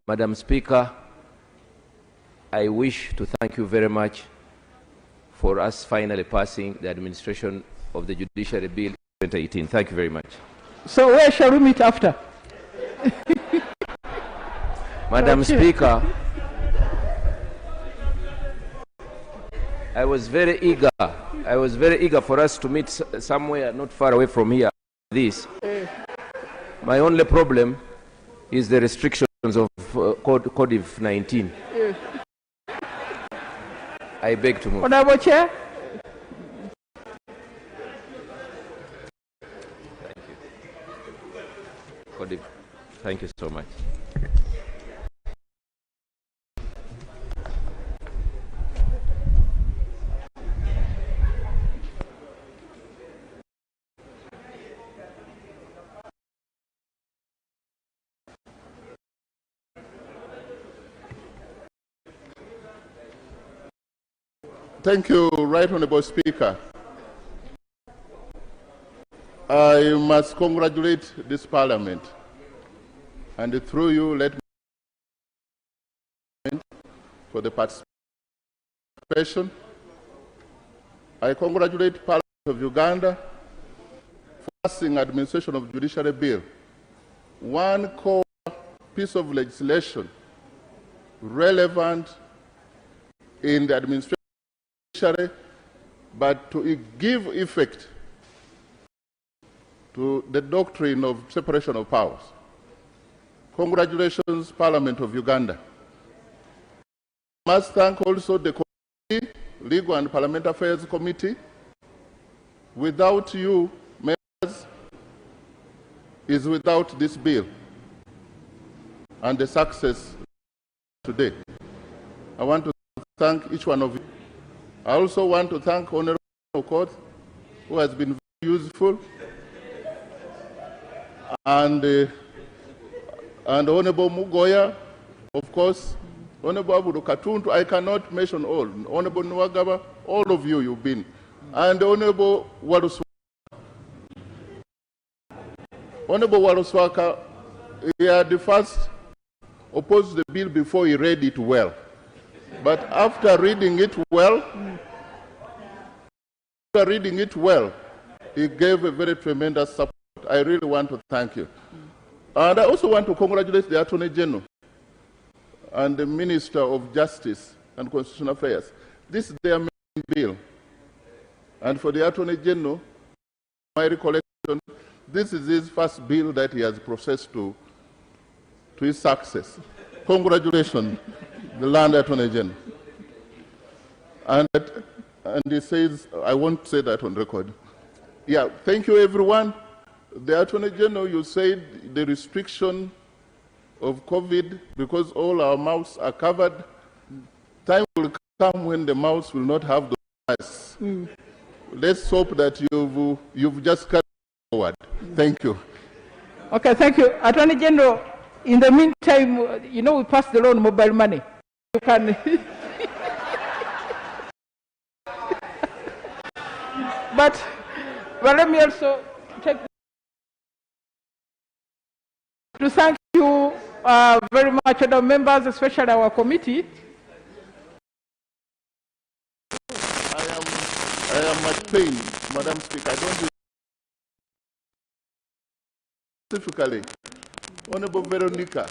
Madam Speaker, I wish to thank you very much for us finally passing the administration of the Judiciary Bill 2018. Thank you very much. So where shall we meet after? Madam Speaker, I was very eager for us to meet somewhere not far away from here. My only problem is the restrictions of COVID-19. I beg to move. Honorable Chair. Thank you. Thank you so much. Thank you, Right Honourable Speaker. I must congratulate this Parliament, and through you, let me for the participation. I congratulate Parliament of Uganda for passing administration of Judiciary Bill, one core piece of legislation relevant in the administration, but to give effect to the doctrine of separation of powers. Congratulations, Parliament of Uganda. I must thank also the Committee, Legal and Parliamentary Affairs Committee. Without you, members, is without this bill and the success today. I want to thank each one of you. I also want to thank Honourable Court, who has been very useful, and Honourable Mugoya, of course, Honourable Abudu Katuntu, I cannot mention all, Honourable Nwagaba, all of you, you've been, and Honourable Waruswaka. Honourable Waruswaka, he had the first opposed the bill before he read it well. But after reading it well, he gave a very tremendous support. I really want to thank you. And I also want to congratulate the Attorney General and the Minister of Justice and Constitutional Affairs. This is their main bill. And for the Attorney General, my recollection, this is his first bill that he has processed to his success. Congratulations, the Land Attorney General. And he says, I won't say that on record. Yeah, thank you, everyone. The Attorney General, you said the restriction of COVID, because all our mouths are covered, time will come when the mouths will not have the masks. Let's hope that you've just carried forward. Thank you. Okay, thank you. Attorney General, in the meantime, you know, we passed the law on mobile money. You can... but let me also take to thank you very much, other members, especially our committee. I am at pain, Madam Speaker. I don't specifically, Honourable Veronica,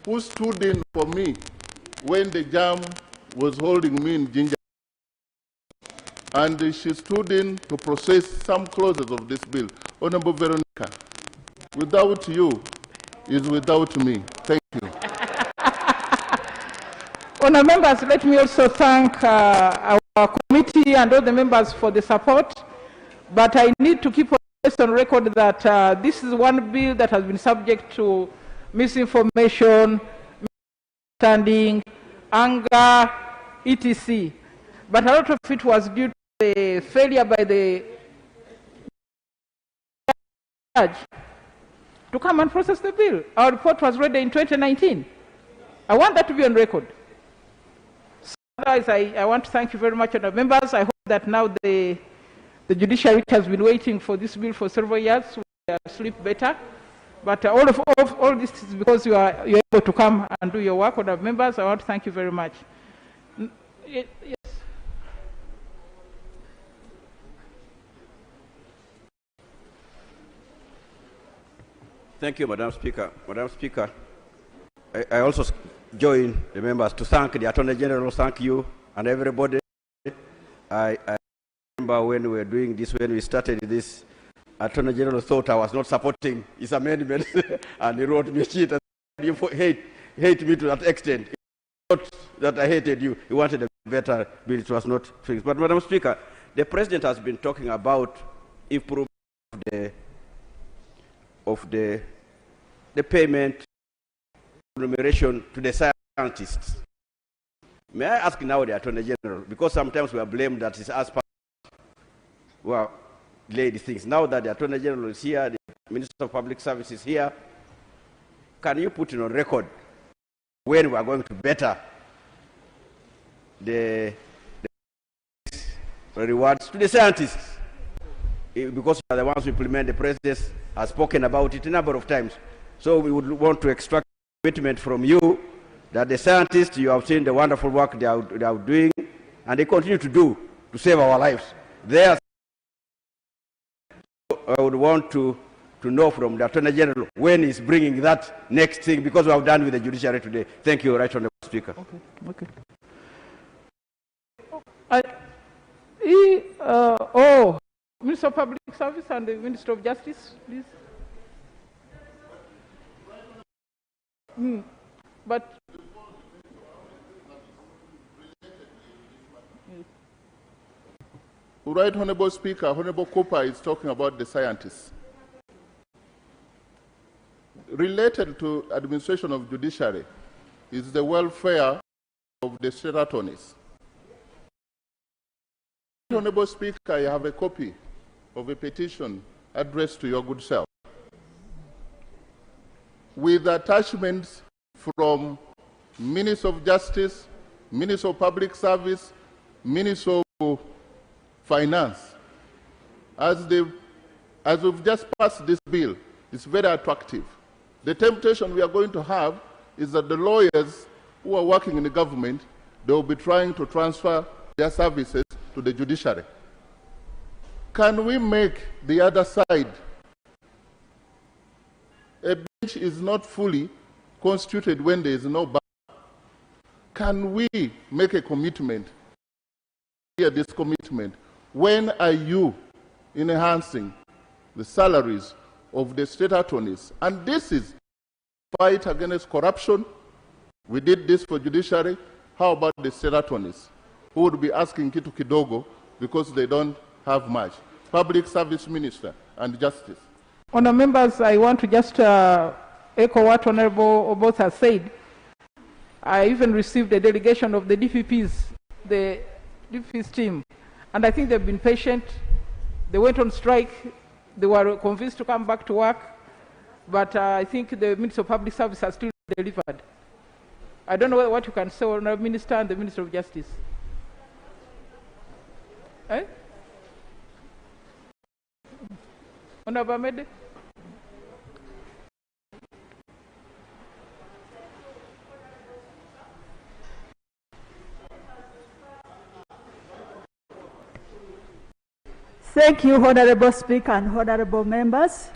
who stood in for me when the jam was holding me in Ginger, and she stood in to process some clauses of this bill. Honourable Veronica, without you is without me. Thank you. Honourable members, let me also thank our committee and all the members for the support. But I need to keep on record that this is one bill that has been subject to misinformation, misunderstanding, anger, etc. But a lot of it was due to the failure by the judge to come and process the bill. Our report was ready in 2019. I want that to be on record. So otherwise, I want to thank you very much, honourable members. I hope that now the judiciary has been waiting for this bill for several years, so they sleep better. But all this is because you're able to come and do your work. Honourable members, I want to thank you very much. Yes. Thank you, Madam Speaker. Madam Speaker, I also join the members to thank the Attorney General, thank you and everybody. I remember when we were doing this, when we started this, Attorney General thought I was not supporting his amendment and he wrote me a sheet and said, you hate me to that extent. Not that I hated you, he wanted a better bill, it was not fixed. But Madam Speaker, the President has been talking about improvement of the payment remuneration to the scientists. May I ask now the Attorney General, because sometimes we are blamed that it's us who are delayed things. Now that the Attorney General is here, the Minister of Public Service is here, can you put it on record when we are going to better the rewards to the scientists? Because we are the ones who implement, the President has spoken about it a number of times. So we would want to extract commitment from you that the scientists, you have seen the wonderful work they are doing, and they continue to do to save our lives. I would want to know from the Attorney General when he's bringing that next thing, because we have done with the judiciary today. Thank you, Right Honourable Speaker. Okay. Minister of Public Service and the Minister of Justice, please. But Right Honourable Speaker, Honourable Cooper is talking about the scientists. Related to administration of judiciary is the welfare of the state attorneys. Honourable Speaker, I have a copy of a petition addressed to your good self, with attachments from Minister of Justice, Minister of Public Service, Minister of Finance. As we've just passed this bill, it's very attractive. The temptation we are going to have is that the lawyers who are working in the government, they will be trying to transfer their services to the judiciary. Can we make the other side? A bench is not fully constituted when there is no bar. Can we make a commitment? Hear this commitment. When are you enhancing the salaries of the state attorneys? And this is fight against corruption. We did this for judiciary. How about the state attorneys, who would be asking kitu kidogo because they don't have much? Public Service Minister and Justice. Honourable members, I want to just echo what Honourable Oboth has said. I even received a delegation of the DPPs, the DPPs team, and I think they've been patient. They went on strike. They were convinced to come back to work, but I think the Minister of Public Service has still delivered. I don't know what you can say, Honourable Minister and the Minister of Justice. Honourable Ahmed? Thank you, Honourable Speaker and Honourable members.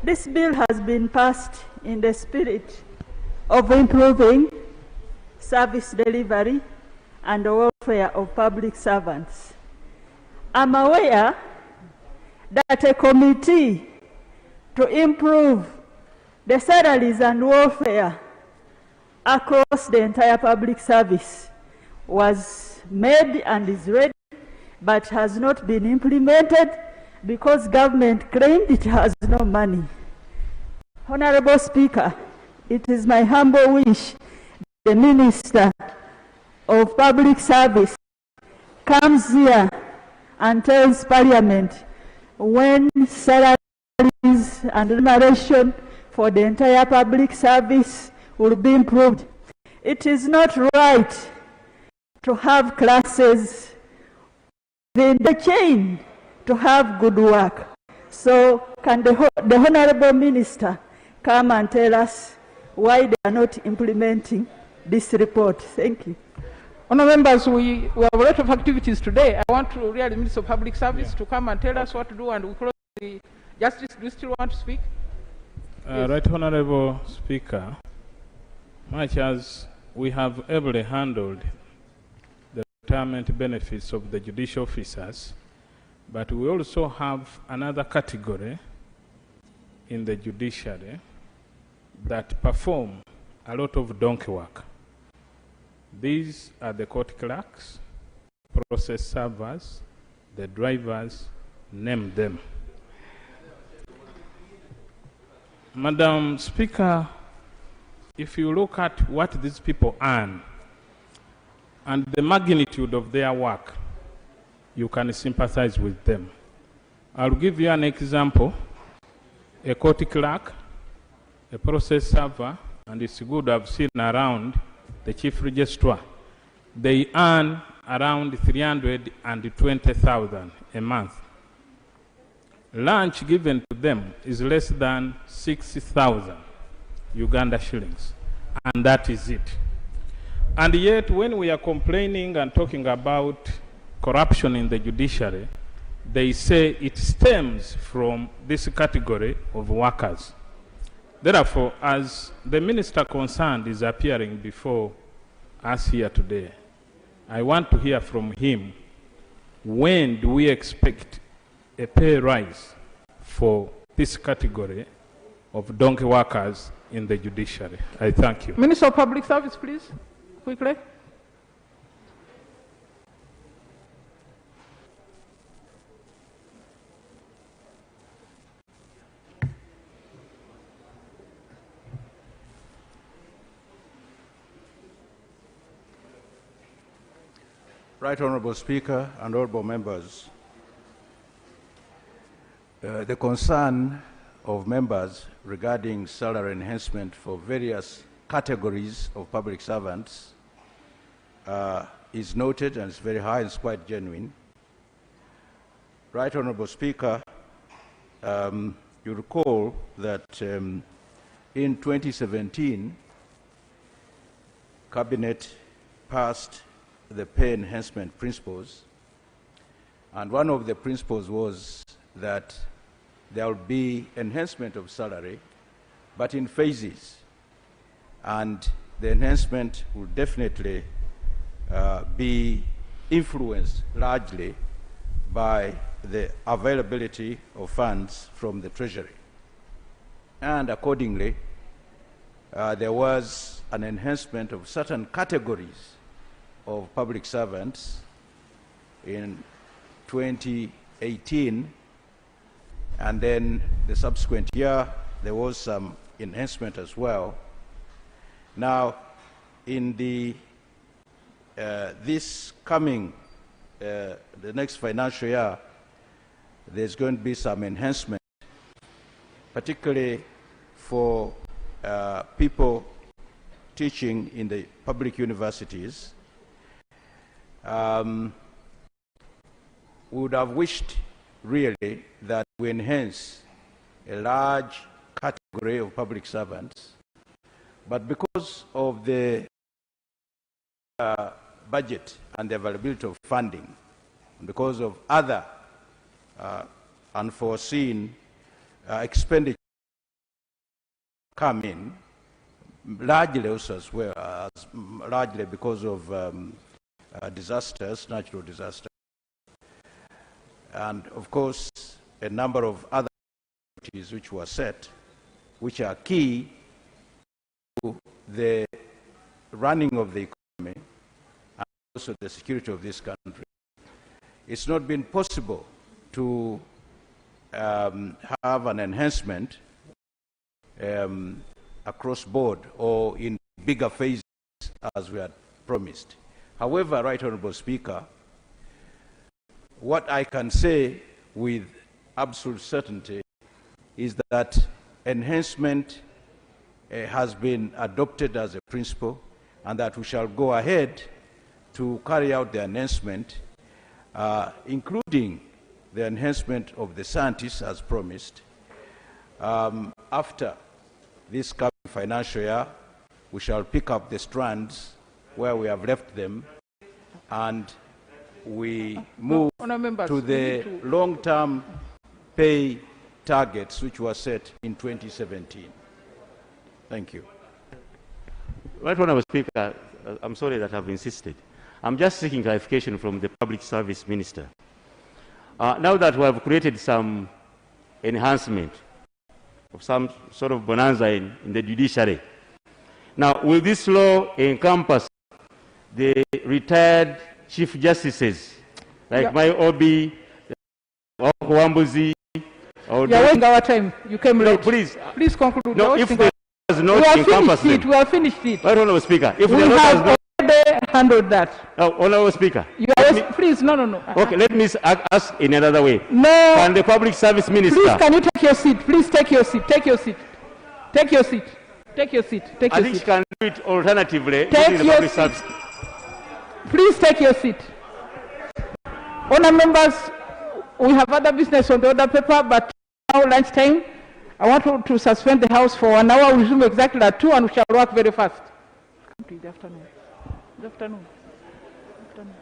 This bill has been passed in the spirit of improving service delivery and the welfare of public servants. I'm aware that a committee to improve the salaries and welfare across the entire public service was made and is ready, but has not been implemented because government claimed it has no money. Honourable Speaker, it is my humble wish the Minister of Public Service comes here and tells Parliament when salaries and remuneration for the entire public service will be improved. It is not right to have classes within the chain to have good work. So can the Honourable Minister come and tell us why they are not implementing this report. Thank you. Honourable members, we have a lot of activities today. I want to really the Minister of Public Service to come and tell us what to do, and we close the Justice. Do you still want to speak? Yes. Right, Honourable Speaker, much as we have ably handled the retirement benefits of the judicial officers, but we also have another category in the judiciary that perform a lot of donkey work. These are the court clerks, process servers, the drivers, name them. Madam Speaker, if you look at what these people earn and the magnitude of their work, you can sympathize with them. I'll give you an example. A court clerk, a process server, and it's good I've seen around the chief registrar, they earn around 320,000 a month. Lunch given to them is less than 60,000 Uganda shillings, and that is it. And yet, when we are complaining and talking about corruption in the judiciary, they say it stems from this category of workers. Therefore, as the minister concerned is appearing before us here today, I want to hear from him, when do we expect a pay rise for this category of donkey workers in the judiciary? I thank you. Minister of Public Service, please, quickly. Right Honourable Speaker and honourable members, the concern of members regarding salary enhancement for various categories of public servants is noted, and it's very high and it's quite genuine. Right Honourable Speaker, you recall that in 2017, Cabinet passed the pay enhancement principles, and one of the principles was that there will be enhancement of salary, but in phases, and the enhancement will definitely be influenced largely by the availability of funds from the Treasury. And accordingly, there was an enhancement of certain categories of public servants in 2018, and then the subsequent year there was some enhancement as well. Now, in the this coming the next financial year, there's going to be some enhancement, particularly for people teaching in the public universities. We would have wished really that we enhance a large category of public servants, but because of the budget and the availability of funding, and because of other unforeseen expenditure come in, largely also as well as largely because of disasters, natural disasters, and of course a number of other activities which were set, which are key to the running of the economy and also the security of this country. It's not been possible to have an enhancement across board or in bigger phases as we had promised. However, Right Honourable Speaker, what I can say with absolute certainty is that enhancement has been adopted as a principle, and that we shall go ahead to carry out the enhancement, including the enhancement of the scientists as promised, after this coming financial year, we shall pick up the strands where we have left them, and we move to the long-term pay targets which were set in 2017. Thank you. Right, Honourable Speaker, I'm sorry that I've insisted. I'm just seeking clarification from the Public Service Minister. Now that we have created some enhancement of some sort of bonanza in the judiciary, now will this law encompass the retired Chief Justices, like my OB, Wambuzi, or... You're wasting our time. You came late. No, please. Please conclude. No, if the does not encompass them. We have finished it. Right, Honourable Speaker. If we have already handled that. Honourable Speaker. Please, no. Okay, let me ask in another way. No. Can the Public Service Minister... Please, can you take your seat? Please take your seat. Take your seat. Take your seat. Take your seat. Take your seat. I think she can do it alternatively. Take your seat. Please take your seat. Honour members, we have other business on the order paper, but now lunchtime, I want to suspend the House for 1 hour. We'll resume exactly at 2 and we shall work very fast. Come to the afternoon. Good afternoon. Good afternoon.